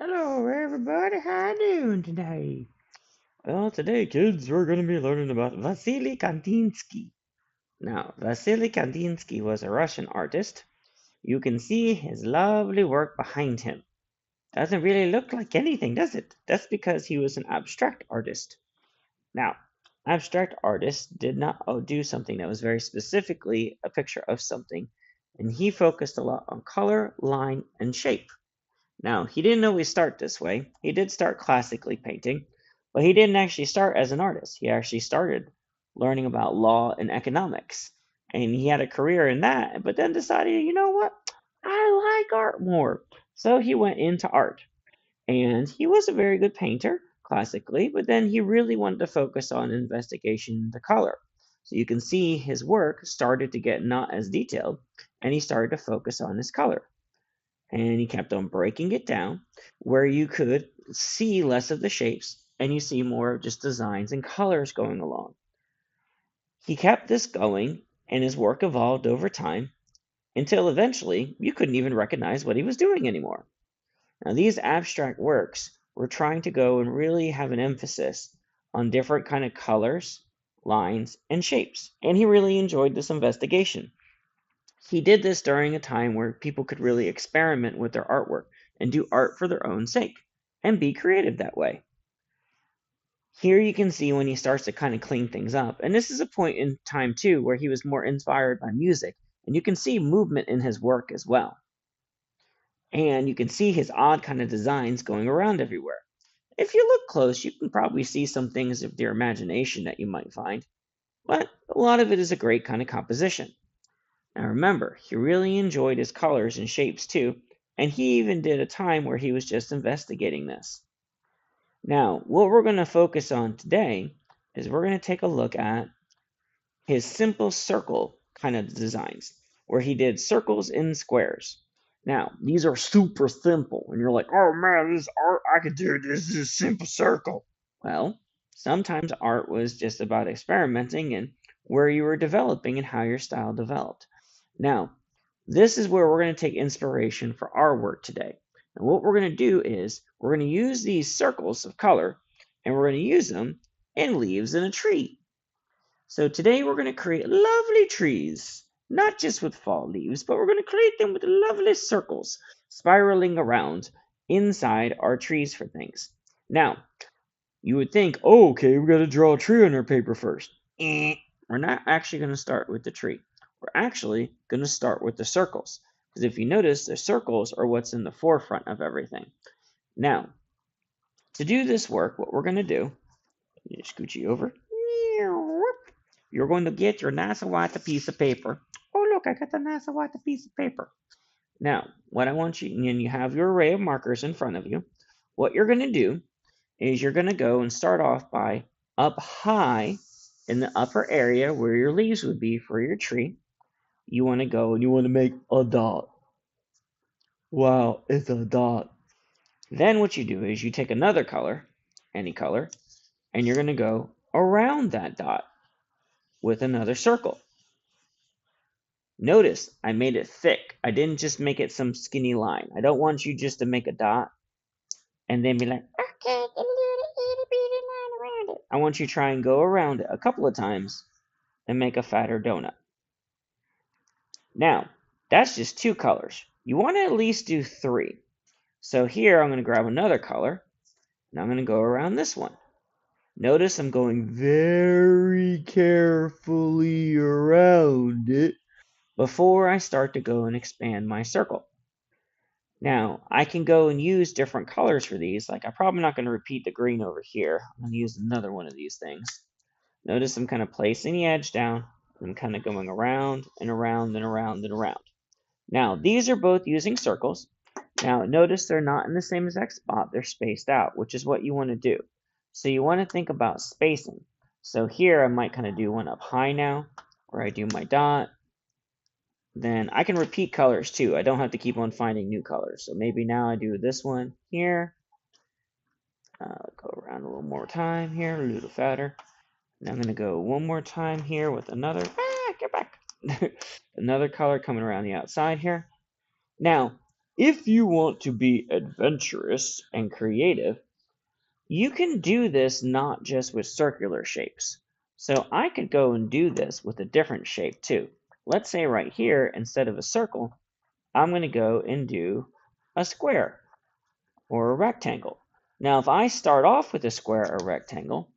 Hello, everybody. How you doing today? Well, today, kids, we're going to be learning about Vasily Kandinsky. Now, Vasily Kandinsky was a Russian artist. You can see his lovely work behind him. Doesn't really look like anything, does it? That's because he was an abstract artist. Now, abstract artists did not do something that was very specifically a picture of something, and he focused a lot on color, line, and shape. Now, he didn't always start this way. He did start classically painting, but he didn't actually start as an artist. He actually started learning about law and economics. And he had a career in that, but then decided, you know what? I like art more. So he went into art. And he was a very good painter, classically, but then he really wanted to focus on investigation into color. So you can see his work started to get not as detailed, and he started to focus on his color, and he kept on breaking it down where you could see less of the shapes and you see more of just designs and colors going along. He kept this going and his work evolved over time until eventually you couldn't even recognize what he was doing anymore. Now, these abstract works were trying to go and really have an emphasis on different kind of colors, lines, and shapes. And he really enjoyed this investigation. He did this during a time where people could really experiment with their artwork and do art for their own sake and be creative that way. Here you can see when he starts to kind of clean things up. And this is a point in time too where he was more inspired by music. And you can see movement in his work as well. And you can see his odd kind of designs going around everywhere. If you look close, you can probably see some things of your imagination that you might find. But a lot of it is a great kind of composition. Now remember, he really enjoyed his colors and shapes too, and he even did a time where he was just investigating this. Now, what we're going to focus on today is we're going to take a look at his simple circle kind of designs, where he did circles and squares. Now, these are super simple, and you're like, oh man, this art, I could do this, this is simple circle. Well, sometimes art was just about experimenting and where you were developing and how your style developed. Now, this is where we're going to take inspiration for our work today. And what we're going to do is we're going to use these circles of color and we're going to use them in leaves in a tree. So today we're going to create lovely trees, not just with fall leaves, but we're going to create them with lovely circles spiraling around inside our trees for things. Now, you would think, oh, okay, we got to draw a tree on our paper first. We're not actually going to start with the tree. We're actually going to start with the circles. Because if you notice, the circles are what's in the forefront of everything. Now, to do this work, what we're going to do, scooch you over. You're going to get your nice white piece of paper. Oh, look, I got the nice white piece of paper. Now, what I want you, and you have your array of markers in front of you. What you're going to do is you're going to go and start off by up high in the upper area where your leaves would be for your tree. You want to go and you want to make a dot. Wow, it's a dot. Then what you do is you take another color, any color, and you're going to go around that dot with another circle. Notice I made it thick. I didn't just make it some skinny line. I don't want you just to make a dot and then be like, okay, a little itty bitty line around it. I want you to try and go around it a couple of times and make a fatter donut. Now, that's just two colors. You want to at least do three. So here I'm going to grab another color and I'm going to go around this one. Notice I'm going very carefully around it before I start to go and expand my circle. Now, I can go and use different colors for these. Like I'm probably not going to repeat the green over here. I'm going to use another one of these things. Notice I'm kind of placing the edge down. I'm kind of going around and around and around and around. Now, these are both using circles. Now, notice they're not in the same exact spot. They're spaced out, which is what you want to do. So you want to think about spacing. So here I might kind of do one up high now, where I do my dot. Then I can repeat colors too. I don't have to keep on finding new colors. So maybe now I do this one here. Go around a little more time here, a little fatter. And I'm going to go one more time here with another. Get back. Another color coming around the outside here. Now, If you want to be adventurous and creative, you can do this not just with circular shapes. So I could go and do this with a different shape too. Let's say right here, instead of a circle, I'm going to go and do a square or a rectangle. Now, if I start off with a square or rectangle,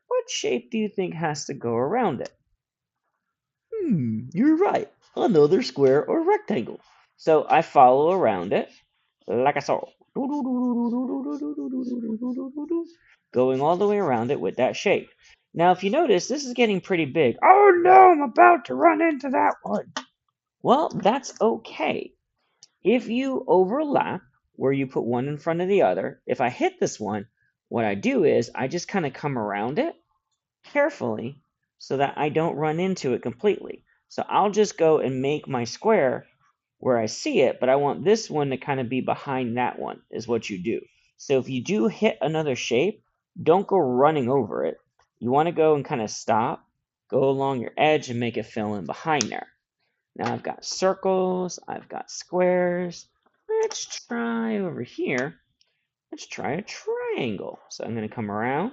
what shape do you think has to go around it? You're right. Another square or rectangle. So I follow around it like I saw. Going all the way around it with that shape. Now, if you notice, this is getting pretty big. Oh no, I'm about to run into that one. Well, that's okay. If you overlap where you put one in front of the other, if I hit this one, what I do is I just kind of come around it carefully so that I don't run into it completely. So I'll just go and make my square where I see it, but I want this one to kind of be behind that one, is what you do. So if you do hit another shape, don't go running over it. You want to go and kind of stop, go along your edge and make it fill in behind there. Now I've got circles, I've got squares. Let's try over here. Let's try a triangle. So I'm going to come around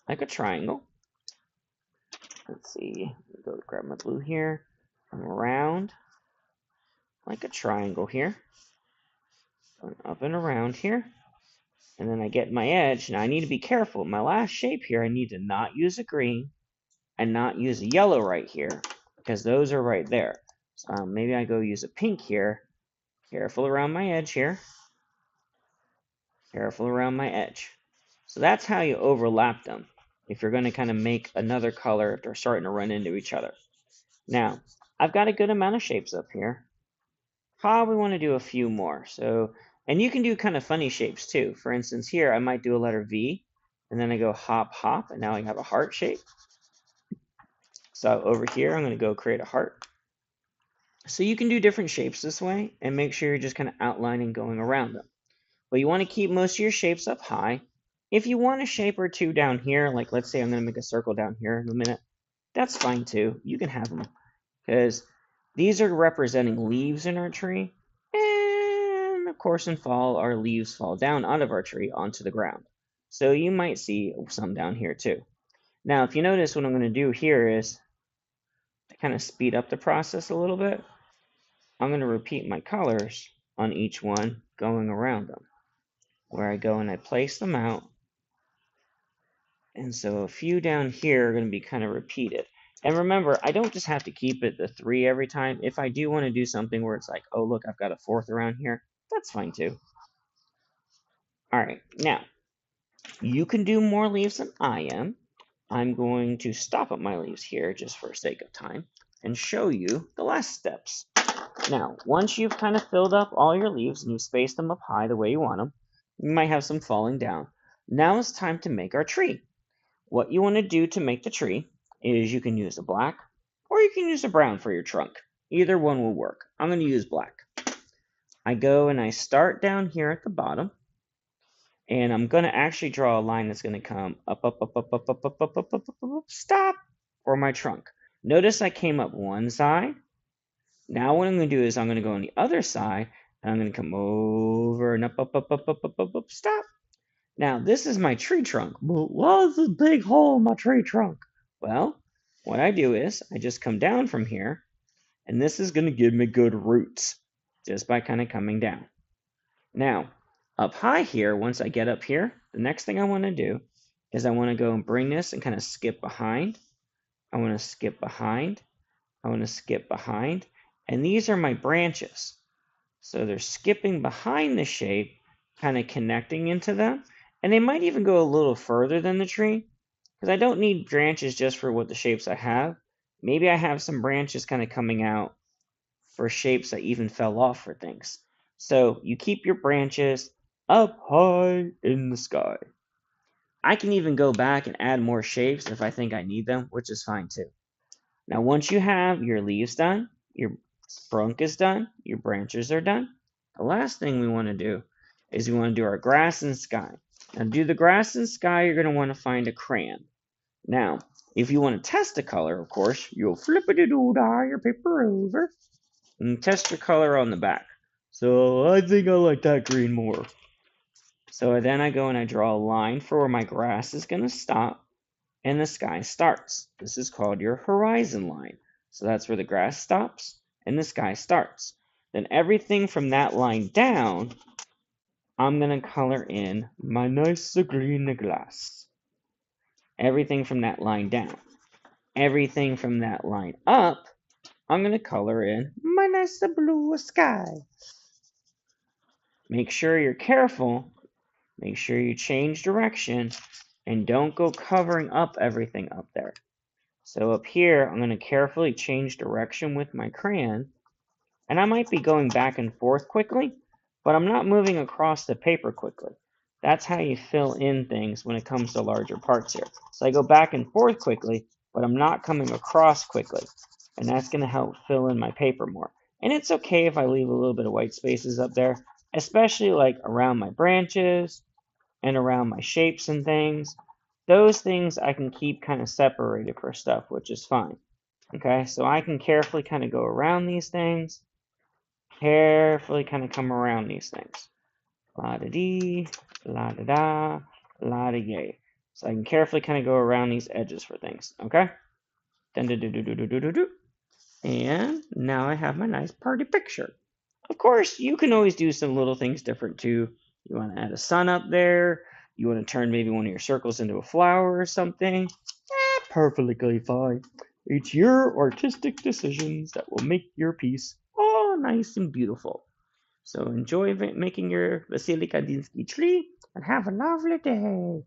like a triangle. Let's see, go grab my blue here, come around like a triangle here, going up and around here, and then I get my edge. Now I need to be careful. My last shape here, I need to not use a green and not use a yellow right here, because those are right there. So maybe I go use a pink here. Careful around my edge here. Careful around my edge. So that's how you overlap them if you're going to kind of make another color if they're starting to run into each other. Now, I've got a good amount of shapes up here. Probably want to do a few more. So, and you can do kind of funny shapes too. For instance, here I might do a letter V, and then I go hop, hop, and now I have a heart shape. So over here, I'm going to go create a heart. So you can do different shapes this way, and make sure you're just kind of outlining going around them. But you want to keep most of your shapes up high. If you want a shape or two down here, like let's say I'm going to make a circle down here in a minute, that's fine too. You can have them, because these are representing leaves in our tree. And of course, in fall, our leaves fall down out of our tree onto the ground. So you might see some down here too. Now, if you notice, what I'm going to do here is to kind of speed up the process a little bit. I'm going to repeat my colors on each one going around them, where I go and I place them out. And so a few down here are going to be kind of repeated. And remember, I don't just have to keep it the 3 every time. If I do want to do something where it's like, oh, look, I've got a 4th around here, that's fine too. All right, now, you can do more leaves than I am. I'm going to stop at my leaves here just for sake of time and show you the last steps. Now, once you've kind of filled up all your leaves and you've spaced them up high the way you want them, you might have some falling down. Now it's time to make our tree. What you want to do to make the tree is you can use a black or you can use a brown for your trunk. Either one will work. I'm going to use black. I go and I start down here at the bottom, and I'm going to actually draw a line that's going to come up, up, up, up, up, up, up, up, up, up, up, stop for my trunk. Notice I came up one side. Now what I'm going to do is I'm going to go on the other side, and I'm going to come over and up, up, up, up, up, up, up, up, stop. Now, this is my tree trunk. But what's this big hole in my tree trunk? Well, what I do is I just come down from here, and this is going to give me good roots just by kind of coming down. Now, up high here, once I get up here, the next thing I want to do is I want to go and bring this and kind of skip behind. I want to skip behind. I want to skip behind. And these are my branches. So they're skipping behind the shape, kind of connecting into them. And they might even go a little further than the tree, because I don't need branches just for what the shapes I have. Maybe I have some branches kind of coming out for shapes that even fell off for things. So you keep your branches up high in the sky. I can even go back and add more shapes if I think I need them, which is fine too. Now, once you have your leaves done, your trunk is done, your branches are done, the last thing we want to do is we want to do our grass and sky. Now, to do the grass and sky, you're going to want to find a crayon. Now, if you want to test a color, of course, you'll flip-a-doo-dah your paper over and test your color on the back. So I think I like that green more. So then I go and I draw a line for where my grass is going to stop and the sky starts. This is called your horizon line. So that's where the grass stops and the sky starts. Then everything from that line down, I'm going to color in my nice green glass. Everything from that line down. Everything from that line up, I'm going to color in my nice blue sky. Make sure you're careful. Make sure you change direction and don't go covering up everything up there. So up here, I'm going to carefully change direction with my crayon, and I might be going back and forth quickly, but I'm not moving across the paper quickly. That's how you fill in things when it comes to larger parts here. So I go back and forth quickly, but I'm not coming across quickly, and that's going to help fill in my paper more. And it's okay if I leave a little bit of white spaces up there, especially like around my branches and around my shapes and things. Those things I can keep kind of separated for stuff, which is fine. Okay, so I can carefully kind of go around these things, carefully kind of come around these things. La da dee, la da da, la da yay. So I can carefully kind of go around these edges for things. Okay? Dun, do, do, do, do, do, do, do. And now I have my nice party picture. Of course, you can always do some little things different too. You want to add a sun up there. You want to turn maybe one of your circles into a flower or something. Perfectly fine. It's your artistic decisions that will make your piece all nice and beautiful. So enjoy making your Vasily Kandinsky tree and have a lovely day.